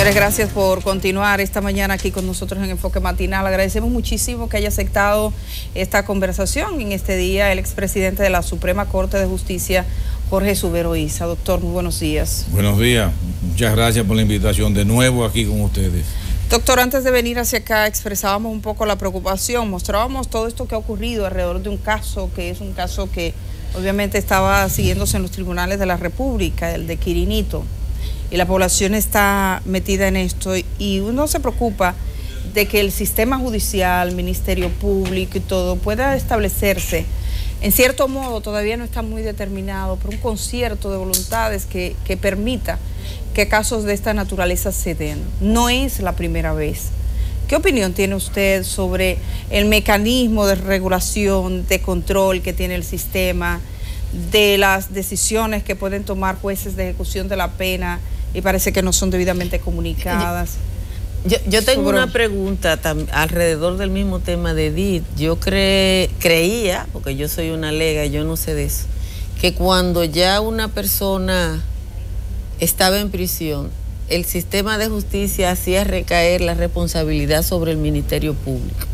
Señores, gracias por continuar esta mañana aquí con nosotros en Enfoque Matinal. Agradecemos muchísimo que haya aceptado esta conversación en este día el expresidente de la Suprema Corte de Justicia, Jorge Subero Isa. Doctor, muy buenos días. Buenos días. Muchas gracias por la invitación de nuevo aquí con ustedes. Doctor, antes de venir hacia acá expresábamos un poco la preocupación, mostrábamos todo esto que ha ocurrido alrededor de un caso que es un caso que obviamente estaba siguiéndose en los tribunales de la República, el de Quirinito. Y la población está metida en esto y uno se preocupa de que el sistema judicial, Ministerio Público y todo pueda establecerse. En cierto modo todavía no está muy determinado, pero un concierto de voluntades que permita que casos de esta naturaleza se den. No es la primera vez. ¿Qué opinión tiene usted sobre el mecanismo de regulación, de control que tiene el sistema, de las decisiones que pueden tomar jueces de ejecución de la pena y parece que no son debidamente comunicadas? Yo tengo una pregunta alrededor del mismo tema de Edith. Yo creía, porque yo soy una lega, yo no sé de eso, que cuando ya una persona estaba en prisión, el sistema de justicia hacía recaer la responsabilidad sobre el Ministerio Público.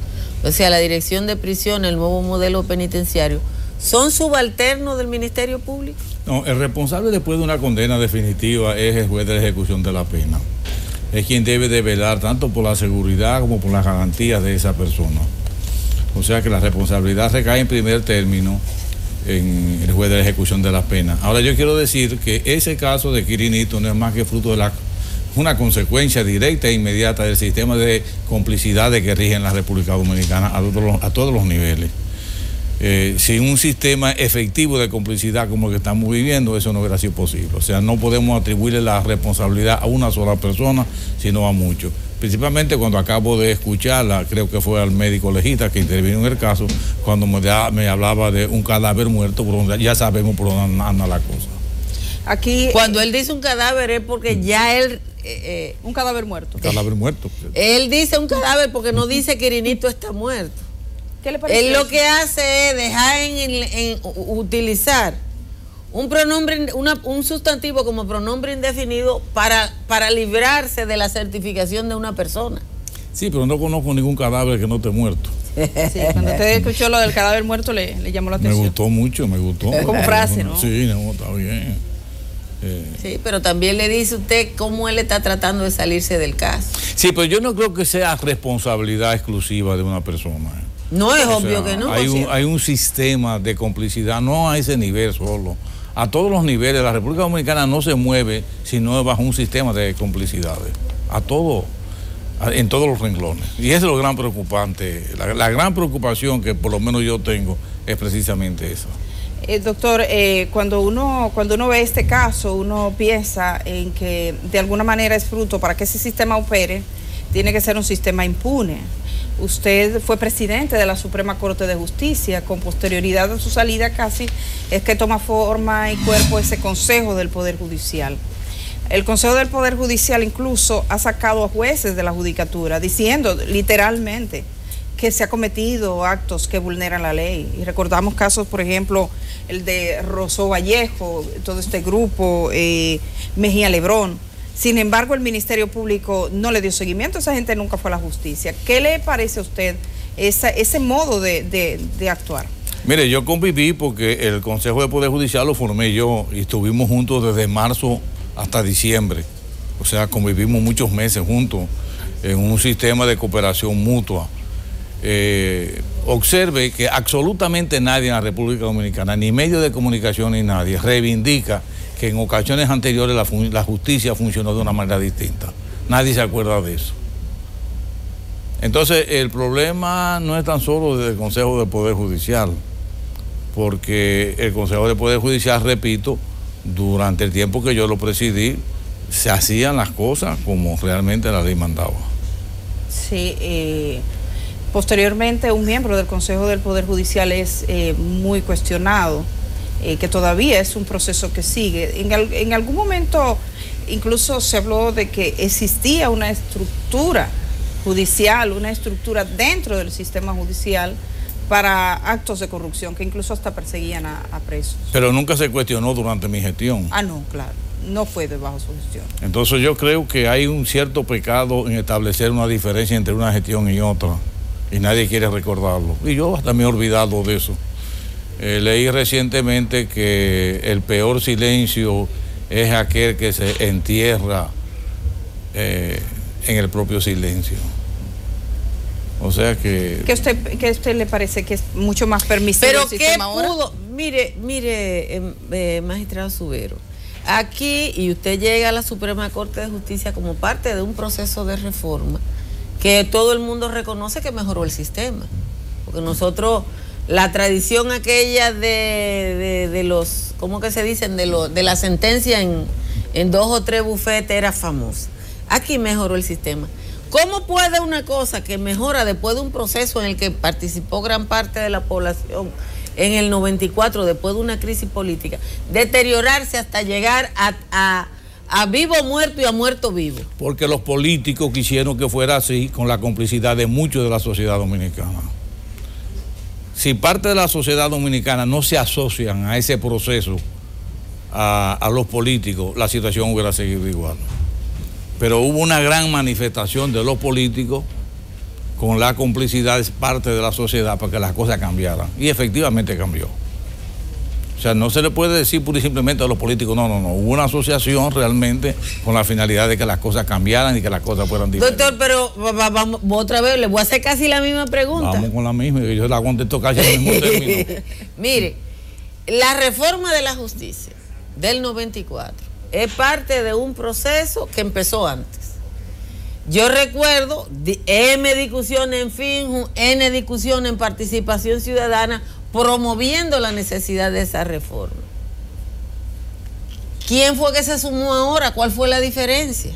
O sea, la Dirección de Prisión, el nuevo modelo penitenciario, ¿son subalternos del Ministerio Público? No, el responsable después de una condena definitiva es el juez de la ejecución de la pena. Es quien debe de velar tanto por la seguridad como por las garantías de esa persona. O sea que la responsabilidad recae en primer término en el juez de la ejecución de la pena. Ahora yo quiero decir que ese caso de Quirinito no es más que fruto de una consecuencia directa e inmediata del sistema de complicidades que rige en la República Dominicana a todos los niveles. Sin un sistema efectivo de complicidad como el que estamos viviendo, eso no hubiera sido posible. O sea, no podemos atribuirle la responsabilidad a una sola persona, sino a muchos. Principalmente cuando acabo de escucharla, creo que fue al médico legista que intervino en el caso, cuando me hablaba de un cadáver muerto, por donde ya sabemos por dónde anda la cosa. Aquí, cuando él dice un cadáver es porque ya él... un cadáver muerto. Un cadáver muerto. Él dice un cadáver porque no dice que Quirinito está muerto. ¿Qué le parece? Él lo que hace es dejar en utilizar un pronombre, un sustantivo como pronombre indefinido para librarse de la certificación de una persona. Sí, pero no conozco ningún cadáver que no esté muerto. Sí, cuando usted escuchó lo del cadáver muerto le llamó la atención. Me gustó mucho, me gustó. Como frase, ¿no? Sí, no, está bien. Sí, pero también le dice usted cómo él está tratando de salirse del caso. Sí, pero yo no creo que sea responsabilidad exclusiva de una persona. No es obvio que no. Hay un sistema de complicidad, no a ese nivel solo. A todos los niveles, la República Dominicana no se mueve si no es bajo un sistema de complicidades. En todos los renglones. Y eso es lo gran preocupante. La gran preocupación que por lo menos yo tengo es precisamente esa. Doctor, cuando uno ve este caso, uno piensa en que de alguna manera es fruto para que ese sistema opere, tiene que ser un sistema impune. Usted fue presidente de la Suprema Corte de Justicia, con posterioridad a su salida casi es que toma forma y cuerpo ese Consejo del Poder Judicial. El Consejo del Poder Judicial incluso ha sacado a jueces de la judicatura diciendo literalmente que se ha cometido actos que vulneran la ley. Y recordamos casos, por ejemplo, el de Rosó Vallejo, todo este grupo, Mejía Lebrón. Sin embargo, el Ministerio Público no le dio seguimiento, esa gente nunca fue a la justicia. ¿Qué le parece a usted ese modo de actuar? Mire, yo conviví porque el Consejo de Poder Judicial lo formé yo y estuvimos juntos desde marzo hasta diciembre. O sea, convivimos muchos meses juntos en un sistema de cooperación mutua. Observe que absolutamente nadie en la República Dominicana, ni medios de comunicación ni nadie, reivindica que en ocasiones anteriores la justicia funcionó de una manera distinta. Nadie se acuerda de eso. Entonces, el problema no es tan solo del Consejo de Poder Judicial, porque el Consejo de Poder Judicial, repito, durante el tiempo que yo lo presidí, se hacían las cosas como realmente la ley mandaba. Sí, posteriormente un miembro del Consejo del Poder Judicial es muy cuestionado, que todavía es un proceso que sigue. En algún momento incluso se habló de que existía una estructura judicial, una estructura dentro del sistema judicial para actos de corrupción, que incluso hasta perseguían a presos. Pero nunca se cuestionó durante mi gestión. Ah, no, claro. no fue bajo su gestión. Entonces yo creo que hay un cierto pecado en establecer una diferencia entre una gestión y otra, y nadie quiere recordarlo. Y yo hasta me he olvidado de eso. Leí recientemente que el peor silencio es aquel que se entierra en el propio silencio. O sea que... ¿Qué a usted le parece que es mucho más permisivo el sistema ahora? Pero ¿qué pudo? Mire, magistrado Subero, aquí, y usted llega a la Suprema Corte de Justicia como parte de un proceso de reforma que todo el mundo reconoce que mejoró el sistema. Porque nosotros, la tradición aquella de los, ¿cómo que se dicen? De la sentencia en 2 o 3 bufetes era famosa. Aquí mejoró el sistema. ¿Cómo puede una cosa que mejora después de un proceso en el que participó gran parte de la población en el 94, después de una crisis política, deteriorarse hasta llegar a vivo muerto y a muerto vivo? Porque los políticos quisieron que fuera así, con la complicidad de muchos de la sociedad dominicana. Si parte de la sociedad dominicana no se asocian a ese proceso, a los políticos, la situación hubiera seguido igual. Pero hubo una gran manifestación de los políticos con la complicidad de parte de la sociedad para que las cosas cambiaran. Y efectivamente cambió. O sea, no se le puede decir pura y simplemente a los políticos, no. Hubo una asociación realmente con la finalidad de que las cosas cambiaran y que las cosas fueran diferentes. Doctor, pero vamos otra vez, le voy a hacer casi la misma pregunta. Vamos con la misma, y yo la contesto casi al mismo término. Mire, la reforma de la justicia del 94 es parte de un proceso que empezó antes. Yo recuerdo M discusiones en FINJU, N discusiones en participación ciudadana, promoviendo la necesidad de esa reforma. ¿Quién fue que se sumó ahora? ¿Cuál fue la diferencia?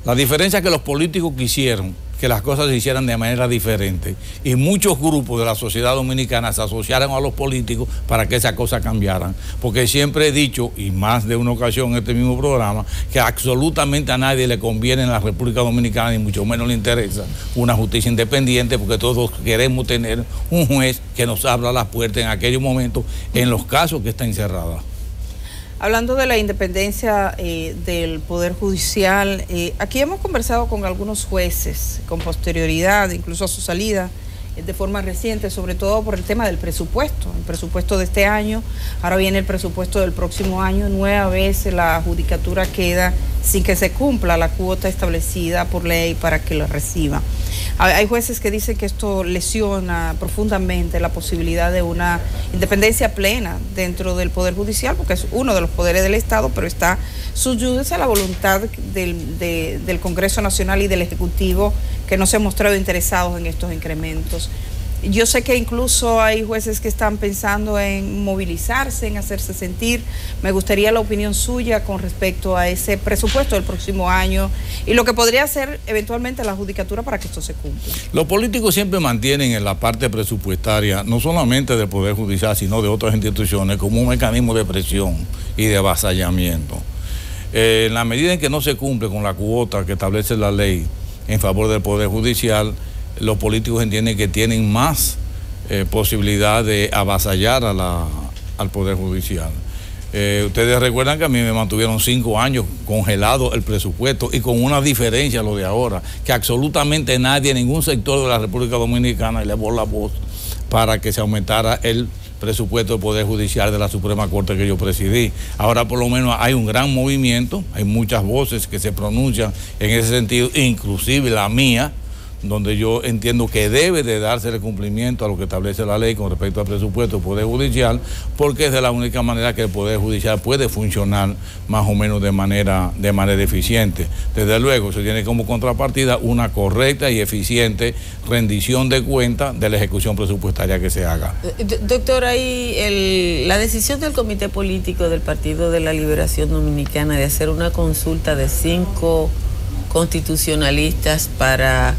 La diferencia es que los políticos quisieron que las cosas se hicieran de manera diferente, y muchos grupos de la sociedad dominicana se asociaron a los políticos para que esas cosas cambiaran, porque siempre he dicho, y más de una ocasión en este mismo programa, que absolutamente a nadie le conviene en la República Dominicana, ni mucho menos le interesa una justicia independiente, porque todos queremos tener un juez que nos abra las puertas en aquellos momentos, en los casos que está encerrada. Hablando de la independencia del Poder Judicial, aquí hemos conversado con algunos jueces con posterioridad, incluso a su salida, de forma reciente, sobre todo por el tema del presupuesto. El presupuesto de este año, ahora viene el presupuesto del próximo año, nueva vez la judicatura queda sin que se cumpla la cuota establecida por ley para que lo reciba. Hay jueces que dicen que esto lesiona profundamente la posibilidad de una independencia plena dentro del Poder Judicial, porque es uno de los poderes del Estado, pero está subyudice a la voluntad del Congreso Nacional y del Ejecutivo, que no se han mostrado interesados en estos incrementos. Yo sé que incluso hay jueces que están pensando en movilizarse, en hacerse sentir. Me gustaría la opinión suya con respecto a ese presupuesto del próximo año y lo que podría hacer eventualmente la judicatura para que esto se cumpla. Los políticos siempre mantienen en la parte presupuestaria, no solamente del Poder Judicial, sino de otras instituciones, como un mecanismo de presión y de avasallamiento. En la medida en que no se cumple con la cuota que establece la ley en favor del Poder Judicial, los políticos entienden que tienen más posibilidad de avasallar al Poder Judicial. Ustedes recuerdan que a mí me mantuvieron 5 años congelado el presupuesto, y con una diferencia lo de ahora, que absolutamente nadie, ningún sector de la República Dominicana elevó la voz para que se aumentara el presupuesto del Poder Judicial de la Suprema Corte que yo presidí. Ahora por lo menos hay un gran movimiento, hay muchas voces que se pronuncian en ese sentido, inclusive la mía, donde yo entiendo que debe de darse el cumplimiento a lo que establece la ley con respecto al presupuesto del Poder Judicial, porque es de la única manera que el Poder Judicial puede funcionar más o menos de manera eficiente. Desde luego, se tiene como contrapartida una correcta y eficiente rendición de cuentas de la ejecución presupuestaria que se haga. Doctor, ahí la decisión del Comité Político del Partido de la Liberación Dominicana de hacer una consulta de 5 constitucionalistas para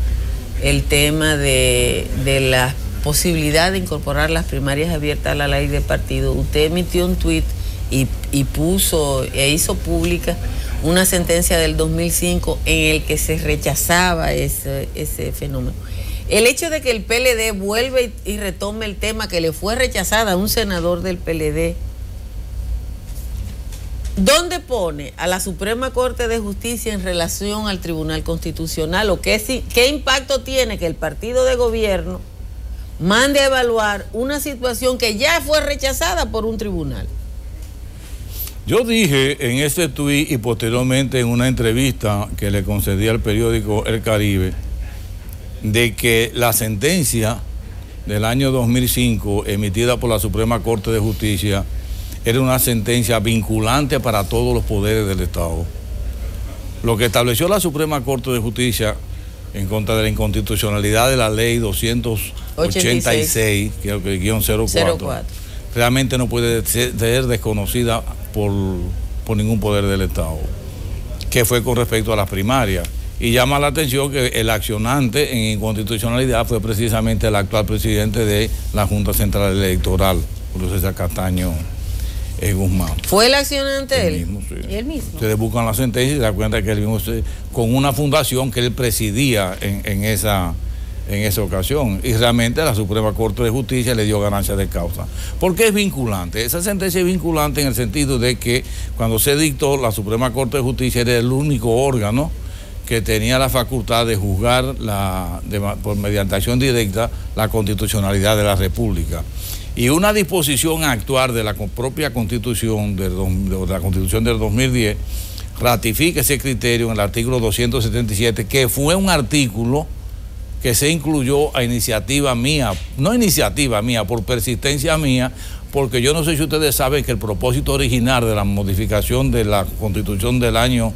el tema de la posibilidad de incorporar las primarias abiertas a la ley de partido. Usted emitió un tuit y puso e hizo pública una sentencia del 2005 en el que se rechazaba ese fenómeno. El hecho de que el PLD vuelve y retome el tema que le fue rechazada a un senador del PLD, ¿Dónde pone a la Suprema Corte de Justicia en relación al Tribunal Constitucional? ¿O qué impacto tiene que el partido de gobierno mande a evaluar una situación que ya fue rechazada por un tribunal? Yo dije en este tuit y posteriormente en una entrevista que le concedí al periódico El Caribe, de que la sentencia del año 2005 emitida por la Suprema Corte de Justicia era una sentencia vinculante para todos los poderes del Estado. Lo que estableció la Suprema Corte de Justicia en contra de la inconstitucionalidad de la ley 286, que es el guión 04, realmente no puede ser desconocida por ningún poder del Estado, que fue con respecto a las primarias. Y llama la atención que el accionante en inconstitucionalidad fue precisamente el actual presidente de la Junta Central Electoral, Julio César Castaño Guzmán. ¿Fue el accionante él? Mismo, sí. ¿Y él mismo? Ustedes buscan la sentencia y se dan cuenta que él mismo, con una fundación que él presidía en esa ocasión, y realmente la Suprema Corte de Justicia le dio ganancia de causa. ¿Por qué es vinculante? Esa sentencia es vinculante en el sentido de que cuando se dictó, la Suprema Corte de Justicia era el único órgano que tenía la facultad de juzgar por mediante acción directa la constitucionalidad de la República. Y una disposición a actuar de la propia Constitución, de la Constitución del 2010, ratifica ese criterio en el artículo 277, que fue un artículo que se incluyó a iniciativa mía, no iniciativa mía, por persistencia mía, porque yo no sé si ustedes saben que el propósito original de la modificación de la Constitución del año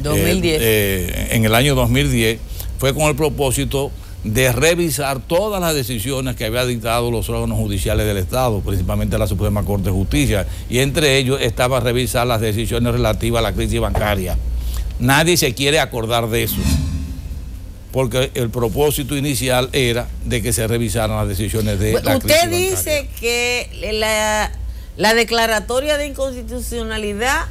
2010. En el año 2010, fue con el propósito de revisar todas las decisiones que había dictado los órganos judiciales del Estado, principalmente la Suprema Corte de Justicia, y entre ellos estaba revisar las decisiones relativas a la crisis bancaria. Nadie se quiere acordar de eso, porque el propósito inicial era de que se revisaran las decisiones de la crisis bancaria. Usted dice que la declaratoria de inconstitucionalidad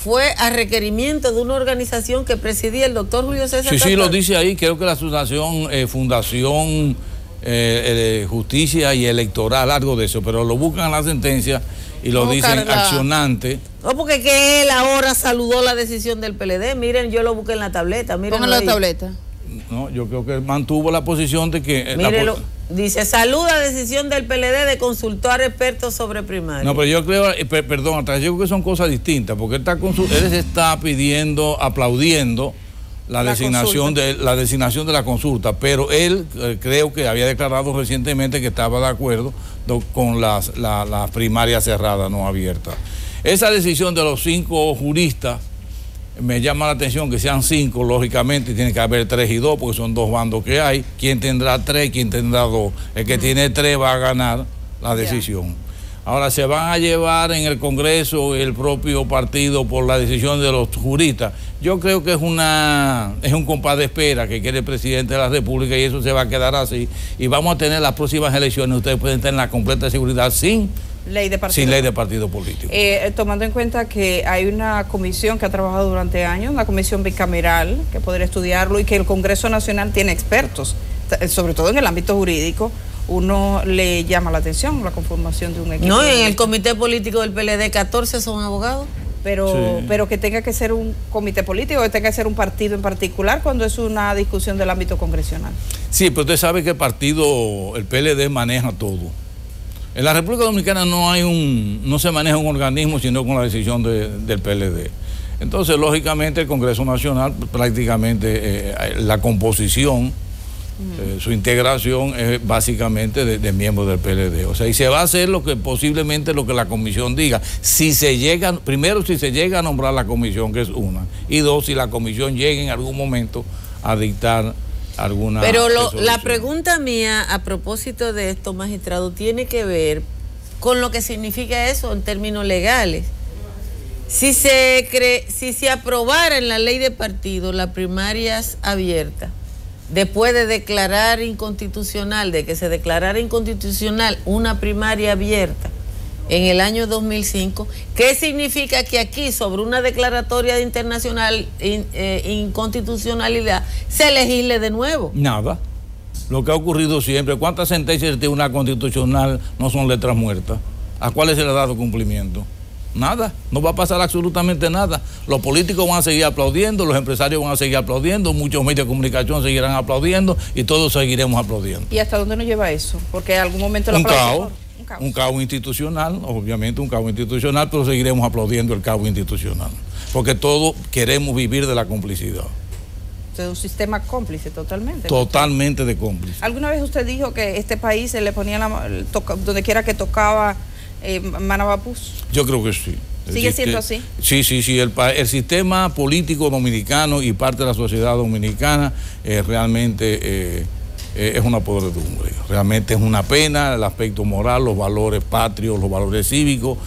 fue a requerimiento de una organización que presidía el doctor Julio César. Sí, lo dice ahí, creo que la Fundación Justicia y Electoral, algo de eso, pero lo buscan en la sentencia y lo dicen accionante. No, porque que él ahora saludó la decisión del PLD. Miren, yo lo busqué en la tableta. Pongan la tableta. No, yo creo que mantuvo la posición de que... Mírenlo, dice, saluda decisión del PLD de consultar expertos sobre primaria. No, pero yo creo, perdón, yo creo que son cosas distintas, porque él está pidiendo, aplaudiendo la designación de la consulta, pero él creo que había declarado recientemente que estaba de acuerdo con las primarias cerradas, no abiertas. Esa decisión de los 5 juristas, me llama la atención que sean 5, lógicamente tiene que haber 3 y 2, porque son 2 bandos que hay. ¿Quién tendrá 3? ¿Quién tendrá 2? El que tiene 3 va a ganar la decisión. Ahora, se van a llevar en el Congreso el propio partido por la decisión de los juristas. Yo creo que es un compás de espera que quiere el presidente de la República, y eso se va a quedar así. Y vamos a tener las próximas elecciones, ustedes pueden tener la completa seguridad sin ley de partido político. Tomando en cuenta que hay una comisión que ha trabajado durante años, una comisión bicameral que podría estudiarlo, y que el Congreso Nacional tiene expertos, sobre todo en el ámbito jurídico, uno le llama la atención la conformación de un equipo. No, en el comité político del PLD 14 son abogados. Pero que tenga que ser un comité político, que tenga que ser un partido en particular cuando es una discusión del ámbito congresional. Sí, pero usted sabe que el PLD maneja todo. En la República Dominicana no se maneja un organismo sino con la decisión del PLD. Entonces, lógicamente, el Congreso Nacional prácticamente la composición, su integración es básicamente de miembros del PLD. O sea, y se va a hacer posiblemente lo que la comisión diga. Primero, si se llega a nombrar la comisión, que es una, y 2, si la comisión llega en algún momento a dictar alguna... Pero la pregunta mía a propósito de esto, magistrado, tiene que ver con lo que significa eso en términos legales. Si se aprobara en la ley de partido las primarias abiertas, después de declarar inconstitucional, de que se declarara inconstitucional una primaria abierta en el año 2005, ¿qué significa que aquí, sobre una declaratoria de inconstitucionalidad, se legisle de nuevo? Nada. Lo que ha ocurrido siempre. ¿Cuántas sentencias de Tribunal Constitucional no son letras muertas? ¿A cuáles se le ha dado cumplimiento? Nada, no va a pasar absolutamente nada. Los políticos van a seguir aplaudiendo, los empresarios van a seguir aplaudiendo, muchos medios de comunicación seguirán aplaudiendo y todos seguiremos aplaudiendo. ¿Y hasta dónde nos lleva eso? Porque en algún momento un caos institucional, obviamente un caos institucional, pero seguiremos aplaudiendo el caos institucional, porque todos queremos vivir de la complicidad. Es un sistema cómplice totalmente. Totalmente de cómplice. ¿Alguna vez usted dijo que este país se le ponía donde quiera que tocaba Manabapus? Yo creo que sí. ¿Sigue siendo así? Sí. El sistema político dominicano y parte de la sociedad dominicana realmente es una podredumbre. Realmente es una pena el aspecto moral, los valores patrios, los valores cívicos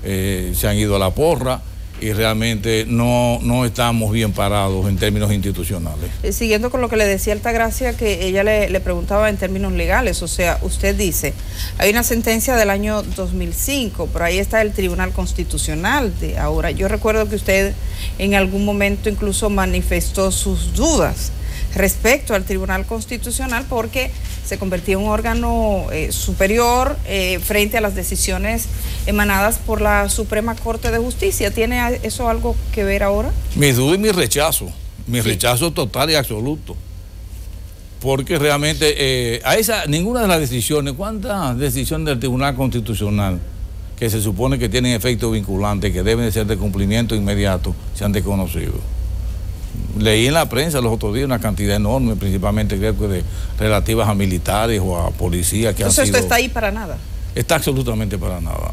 se han ido a la porra. Y realmente no estamos bien parados en términos institucionales. Siguiendo con lo que le decía Altagracia, que ella le preguntaba en términos legales, o sea, usted dice, hay una sentencia del año 2005, pero ahí está el Tribunal Constitucional de ahora. Yo recuerdo que usted en algún momento incluso manifestó sus dudas respecto al Tribunal Constitucional porque se convertía en un órgano superior frente a las decisiones emanadas por la Suprema Corte de Justicia. ¿Tiene eso algo que ver ahora? Mi duda y mi rechazo total y absoluto. Porque realmente ninguna de las decisiones, ¿cuántas decisiones del Tribunal Constitucional que se supone que tienen efecto vinculante, que deben de ser de cumplimiento inmediato, se han desconocido? Leí en la prensa los otros días una cantidad enorme, principalmente creo que relativas a militares o a policías que Entonces han sido... ¿Esto está ahí para nada? Está absolutamente para nada.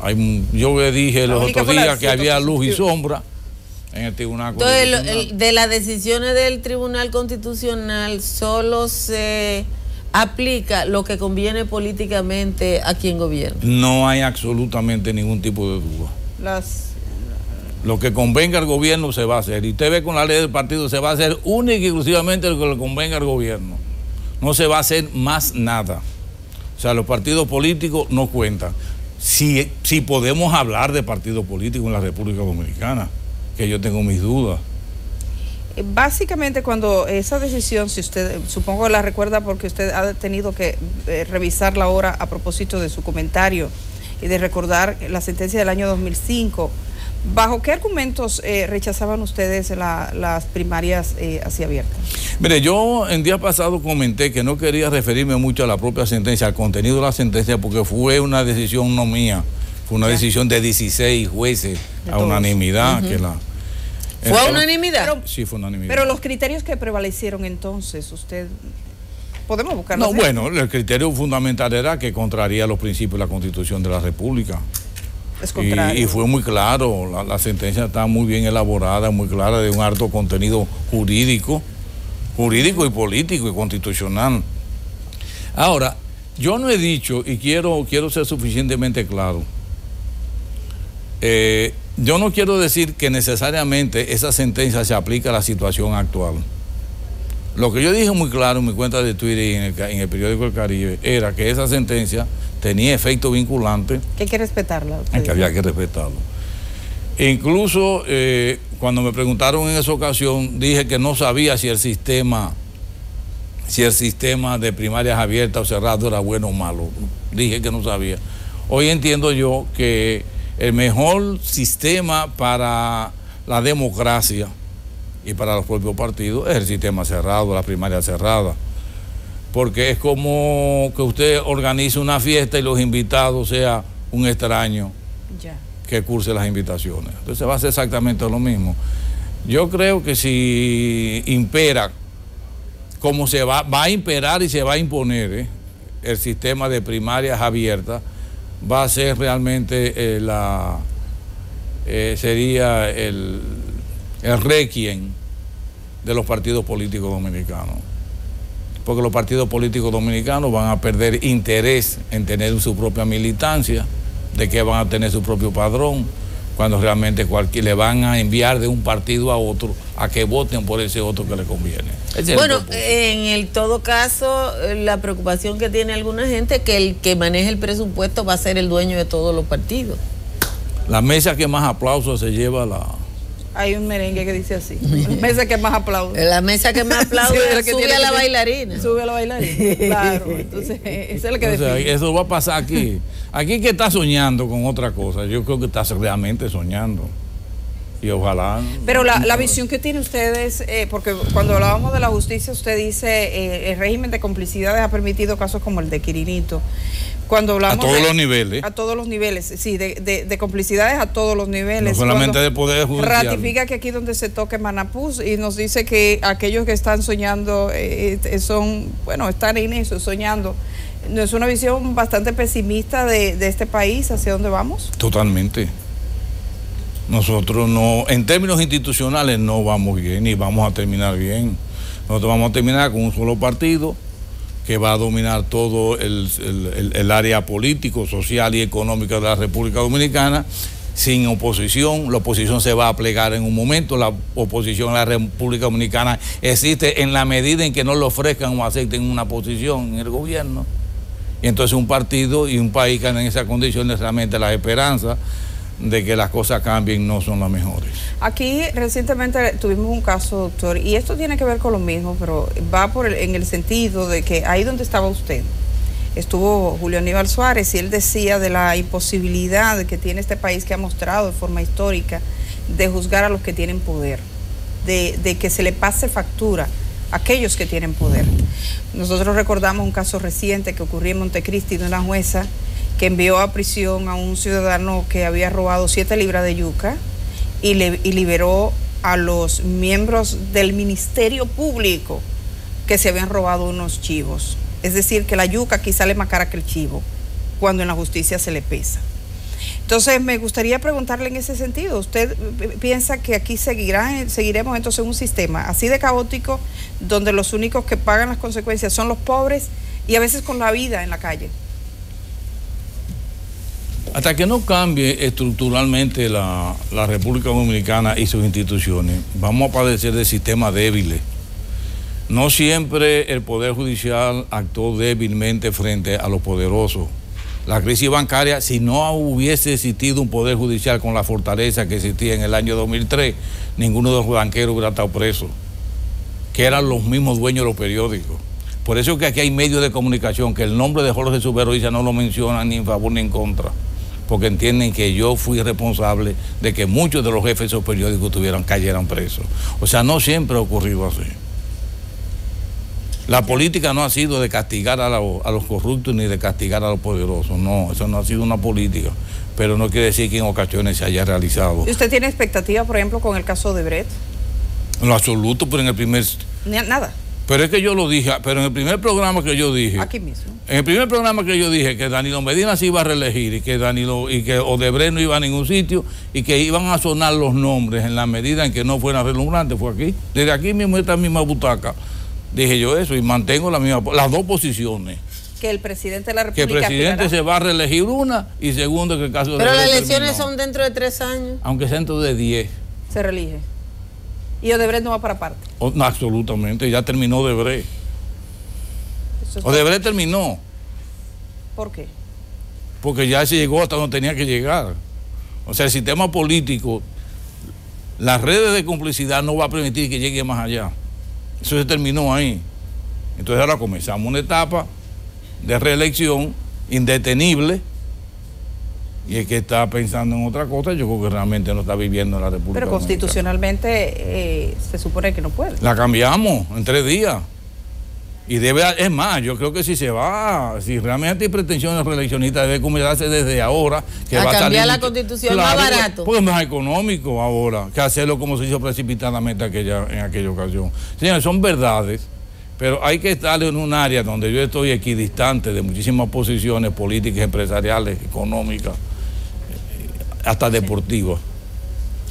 Yo le dije los otros días que había luz y sombra en el Tribunal Constitucional. Entonces, de las decisiones del Tribunal Constitucional solo se aplica lo que conviene políticamente a quien gobierna. No hay absolutamente ningún tipo de duda. Lo que convenga al gobierno se va a hacer. Y usted ve con la ley del partido, se va a hacer única y exclusivamente lo que le convenga al gobierno. No se va a hacer más nada. O sea, los partidos políticos no cuentan. Si podemos hablar de partidos políticos en la República Dominicana, que yo tengo mis dudas. Básicamente cuando esa decisión, si usted, supongo la recuerda porque usted ha tenido que revisarla ahora a propósito de su comentario y de recordar la sentencia del año 2005, ¿bajo qué argumentos rechazaban ustedes las primarias así abiertas? Mire, yo en día pasado comenté que no quería referirme mucho a la propia sentencia, al contenido de la sentencia, porque fue una decisión no mía, fue una decisión de 16 jueces a unanimidad. ¿Fue a unanimidad? Sí, fue unanimidad. Pero los criterios que prevalecieron entonces, usted... ¿Podemos buscarlos? No, bueno, el criterio fundamental era que contraría los principios de la Constitución de la República. Es contrario. Y fue muy claro, la sentencia está muy bien elaborada, muy clara, de un alto contenido jurídico y político y constitucional. Ahora, yo no he dicho, y quiero ser suficientemente claro, yo no quiero decir que necesariamente esa sentencia se aplica a la situación actual. Lo que yo dije muy claro en mi cuenta de Twitter y en el periódico El Caribe era que esa sentencia tenía efecto vinculante. Que hay que respetarla. Que había que respetarlo. E incluso cuando me preguntaron en esa ocasión, dije que no sabía si el sistema de primarias abiertas o cerradas era bueno o malo. Dije que no sabía. Hoy entiendo yo que el mejor sistema para la democracia y para los propios partidos es el sistema cerrado, la primaria cerrada. Porque es como que usted organice una fiesta y los invitados sea un extraño que curse las invitaciones. Entonces va a ser exactamente lo mismo. Yo creo que si impera, como va a imperar y se va a imponer el sistema de primarias abiertas, va a ser realmente sería el requiem de los partidos políticos dominicanos. Porque los partidos políticos dominicanos van a perder interés en tener su propia militancia, de que van a tener su propio padrón, cuando realmente le van a enviar de un partido a otro a que voten por ese otro que le conviene. Bueno, en todo caso, la preocupación que tiene alguna gente es que el que maneje el presupuesto va a ser el dueño de todos los partidos. La mesa que más aplausos se lleva Hay un merengue que dice así: la mesa que más aplaude. La mesa que más aplaude sube a la bailarina. Sube a la bailarina, claro. Entonces, eso es lo que define. Eso va a pasar aquí. Aquí que está soñando con otra cosa, yo creo que está realmente soñando. Y ojalá. Pero la visión que tienen ustedes, porque cuando hablábamos de la justicia, usted dice el régimen de complicidades ha permitido casos como el de Quirinito. Cuando hablamos a todos los niveles. A todos los niveles, sí, de complicidades a todos los niveles. No solamente de poder judicial. Ratifica que aquí donde se toque Manapús y nos dice que aquellos que están soñando están en eso, soñando. ¿No es una visión bastante pesimista de este país, hacia dónde vamos? Totalmente. Nosotros no, en términos institucionales no vamos bien, ni vamos a terminar bien. Nosotros vamos a terminar con un solo partido que va a dominar todo el área político, social y económica de la República Dominicana, sin oposición. La oposición se va a plegar en un momento. La oposición en la República Dominicana existe en la medida en que no le ofrezcan o acepten una posición en el gobierno. Y entonces un partido y un país que en esas condiciones, realmente las esperanzas de que las cosas cambien no son las mejores. Aquí recientemente tuvimos un caso, doctor, y esto tiene que ver con lo mismo, pero va en el sentido de que ahí donde estaba usted, estuvo Julio Aníbal Suárez, y él decía de la imposibilidad que tiene este país, que ha mostrado de forma histórica, de juzgar a los que tienen poder, de que se le pase factura a aquellos que tienen poder. Nosotros recordamos un caso reciente que ocurrió en Montecristi de una jueza que envió a prisión a un ciudadano que había robado 7 libras de yuca y liberó a los miembros del Ministerio Público que se habían robado unos chivos. Es decir, que la yuca aquí sale más cara que el chivo, cuando en la justicia se le pesa. Entonces, me gustaría preguntarle en ese sentido, ¿usted piensa que aquí seguiremos entonces un sistema así de caótico, donde los únicos que pagan las consecuencias son los pobres y a veces con la vida en la calle? Hasta que no cambie estructuralmente la República Dominicana y sus instituciones, vamos a padecer de sistemas débiles. No siempre el Poder Judicial actuó débilmente frente a los poderosos. La crisis bancaria, si no hubiese existido un Poder Judicial con la fortaleza que existía en el año 2003, ninguno de los banqueros hubiera estado preso, que eran los mismos dueños de los periódicos. Por eso es que aquí hay medios de comunicación que el nombre de Jorge Suberoiza no lo mencionan ni en favor ni en contra, porque entienden que yo fui responsable de que muchos de los jefes de esos periódicos cayeran presos. O sea, no siempre ha ocurrido así. La política no ha sido de castigar a los corruptos ni de castigar a los poderosos. No, eso no ha sido una política, pero no quiere decir que en ocasiones se haya realizado. ¿Y usted tiene expectativa, por ejemplo, con el caso de Brecht? En lo absoluto, pero en el primer... Nada. Pero es que yo lo dije, pero en el primer programa que yo dije... Aquí mismo. En el primer programa que yo dije que Danilo Medina se iba a reelegir y que Odebrecht no iba a ningún sitio y que iban a sonar los nombres en la medida en que no fueran relumbrantes, fue aquí. Desde aquí mismo, esta misma butaca, dije yo eso y mantengo las dos posiciones. Que el presidente de la República... Que el presidente se va a reelegir una y segundo que el caso de... Pero las elecciones son dentro de 3 años. Aunque sea dentro de 10. Se reelige. Y Odebrecht no va para parte. No, absolutamente, ya terminó Odebrecht. Odebrecht terminó. ¿Por qué? Porque ya se llegó hasta donde tenía que llegar. O sea, el sistema político, las redes de complicidad no va a permitir que llegue más allá. Eso se terminó ahí. Entonces ahora comenzamos una etapa de reelección indetenible, y el que está pensando en otra cosa, yo creo que realmente no está viviendo en la República Pero constitucionalmente se supone que no puede. La cambiamos en 3 días. Y es más, yo creo que si realmente hay pretensiones reeleccionistas, debe comenzarse desde ahora. Que a va cambiar a salir, la constitución, claro, más barato. Porque es más económico ahora que hacerlo como se hizo precipitadamente en aquella ocasión. Señores, son verdades, pero hay que estar en un área donde yo estoy equidistante de muchísimas posiciones políticas, empresariales, económicas, hasta deportivas,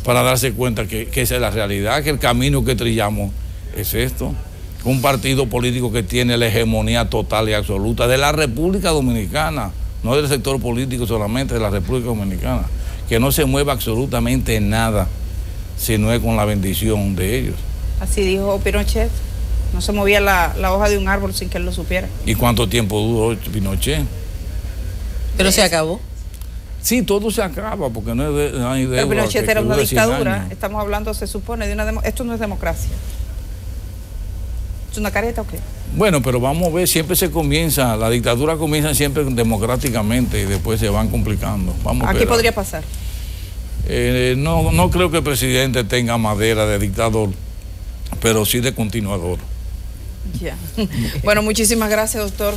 para darse cuenta que esa es la realidad, que el camino que trillamos es esto. Un partido político que tiene la hegemonía total y absoluta de la República Dominicana, no del sector político solamente, de la República Dominicana, que no se mueva absolutamente nada si no es con la bendición de ellos. Así dijo Pinochet, no se movía la hoja de un árbol sin que él lo supiera. ¿Y cuánto tiempo duró Pinochet? Pero se acabó. Sí, todo se acaba porque no hay deuda. Pero Pinochet era una dictadura, estamos hablando, se supone, de una esto no es democracia. ¿Es una careta o qué? Bueno, pero vamos a ver, siempre se comienza, la dictadura comienza siempre democráticamente y después se van complicando. Vamos a ¿Aquí podría pasar? No creo que el presidente tenga madera de dictador, pero sí de continuador. Ya. Bueno, muchísimas gracias, doctor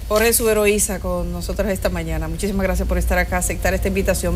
Jorge Suberoiza, con nosotros esta mañana. Muchísimas gracias por estar acá, aceptar esta invitación.